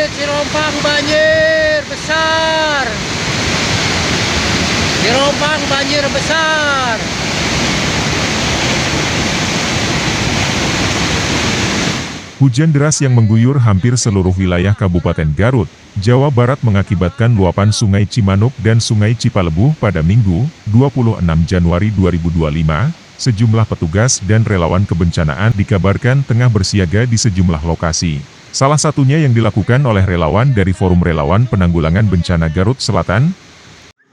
Cirompang banjir besar. Cirompang banjir besar. Hujan deras yang mengguyur hampir seluruh wilayah Kabupaten Garut, Jawa Barat mengakibatkan luapan Sungai Cimanuk dan Sungai Cipalebuh pada Minggu, 26 Januari 2025. Sejumlah petugas dan relawan kebencanaan dikabarkan tengah bersiaga di sejumlah lokasi. Salah satunya yang dilakukan oleh relawan dari Forum Relawan Penanggulangan Bencana Garut Selatan.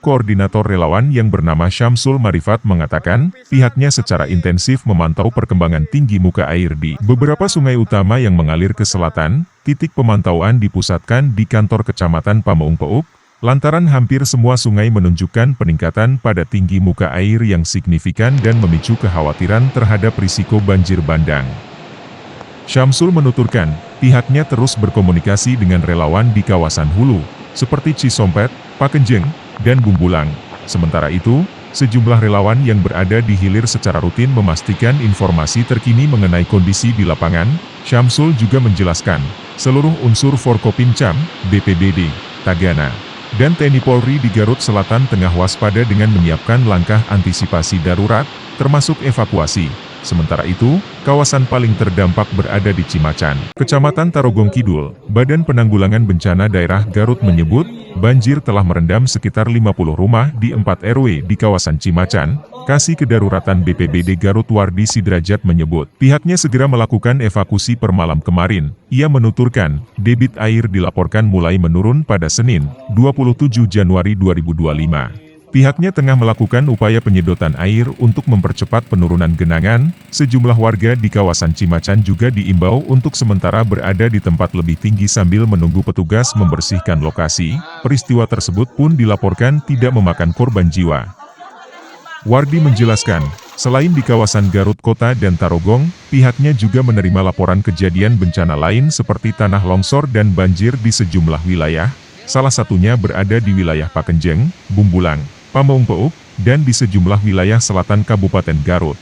Koordinator relawan yang bernama Syamsul Marifat mengatakan, pihaknya secara intensif memantau perkembangan tinggi muka air di beberapa sungai utama yang mengalir ke selatan. Titik pemantauan dipusatkan di kantor Kecamatan Pameung Peuk, lantaran hampir semua sungai menunjukkan peningkatan pada tinggi muka air yang signifikan dan memicu kekhawatiran terhadap risiko banjir bandang. Syamsul menuturkan, pihaknya terus berkomunikasi dengan relawan di kawasan hulu, seperti Cisompet, Pakenjeng, dan Bumbulang. Sementara itu, sejumlah relawan yang berada di hilir secara rutin memastikan informasi terkini mengenai kondisi di lapangan. Syamsul juga menjelaskan, seluruh unsur Forkopimcam, BPBD, Tagana, dan TNI Polri di Garut Selatan tengah waspada dengan menyiapkan langkah antisipasi darurat, termasuk evakuasi. Sementara itu, kawasan paling terdampak berada di Cimacan, Kecamatan Tarogong Kidul. Badan Penanggulangan Bencana Daerah Garut menyebut, banjir telah merendam sekitar 50 rumah di 4 RW di kawasan Cimacan. Kasih Kedaruratan BPBD Garut Wardi Sidrajat menyebut, pihaknya segera melakukan evakuasi per malam kemarin. Ia menuturkan, debit air dilaporkan mulai menurun pada Senin, 27 Januari 2025. Pihaknya tengah melakukan upaya penyedotan air untuk mempercepat penurunan genangan. Sejumlah warga di kawasan Cimacan juga diimbau untuk sementara berada di tempat lebih tinggi sambil menunggu petugas membersihkan lokasi. Peristiwa tersebut pun dilaporkan tidak memakan korban jiwa. Wardi menjelaskan, selain di kawasan Garut Kota dan Tarogong, pihaknya juga menerima laporan kejadian bencana lain seperti tanah longsor dan banjir di sejumlah wilayah, salah satunya berada di wilayah Pakenjeng, Bumbulang, Pameung Peuk, dan di sejumlah wilayah selatan Kabupaten Garut.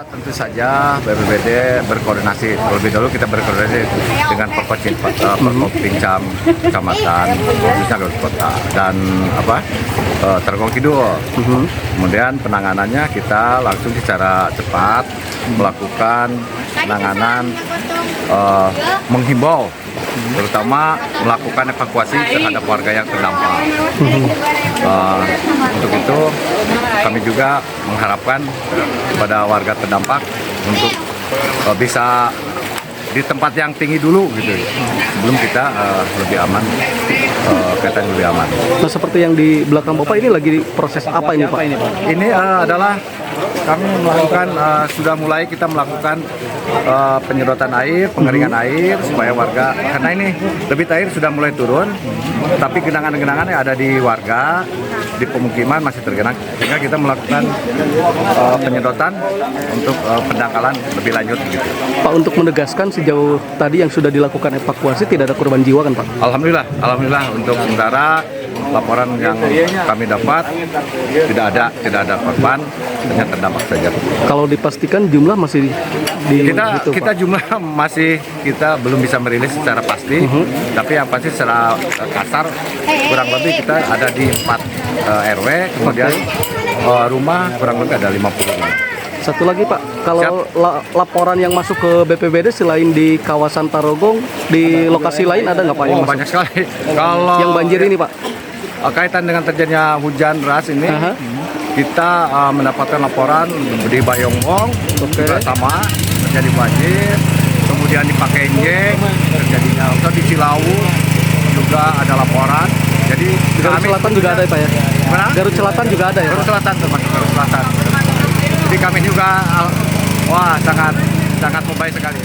Tentu saja BPBD berkoordinasi, terlebih dahulu kita berkoordinasi dengan Forkopimcam Kecamatan, khususnya Garut Kota, dan Tarogong Kidul. Kemudian penanganannya kita langsung secara cepat melakukan penanganan, menghimbau, terutama melakukan evakuasi terhadap warga yang terdampak. Untuk itu kami juga mengharapkan kepada warga terdampak untuk bisa di tempat yang tinggi dulu gitu, sebelum kita lebih aman, kelihatan lebih aman. Nah, seperti yang di belakang Bapak ini lagi proses apa ini Pak? Ini adalah kami melakukan, sudah mulai kita melakukan penyedotan air, pengeringan air, supaya warga, karena ini debit air sudah mulai turun, tapi genangan-genangan yang ada di warga, di pemukiman masih tergenang, sehingga kita melakukan penyedotan untuk pendangkalan lebih lanjut gitu. Pak, untuk menegaskan sejauh tadi yang sudah dilakukan evakuasi tidak ada korban jiwa kan Pak? Alhamdulillah untuk sementara laporan yang kami dapat tidak ada korban, hanya terdampak saja. Kalau dipastikan jumlah masih kita jumlah masih kita belum bisa merilis secara pasti, tapi yang pasti secara kasar kurang lebih kita ada di 4 RW, kemudian rumah kurang lebih ada 50 rumah. Satu lagi Pak, kalau laporan yang masuk ke BPBD selain di kawasan Tarogong, di lokasi lain ada nggak Pak yang masuk? Banyak sekali. Kalau yang banjir ini Pak? Kaitan dengan terjadinya hujan deras ini, kita mendapatkan laporan di Bayongbong, juga sama terjadi banjir, kemudian di Pakenjeng terjadinya longsor, di Cilawu juga ada laporan. Jadi Garut Selatan juga ada Pak ya? Garut Selatan juga ada ya? Garut Selatan termasuk Garut Selatan. Jadi kami juga sangat membaik sekali.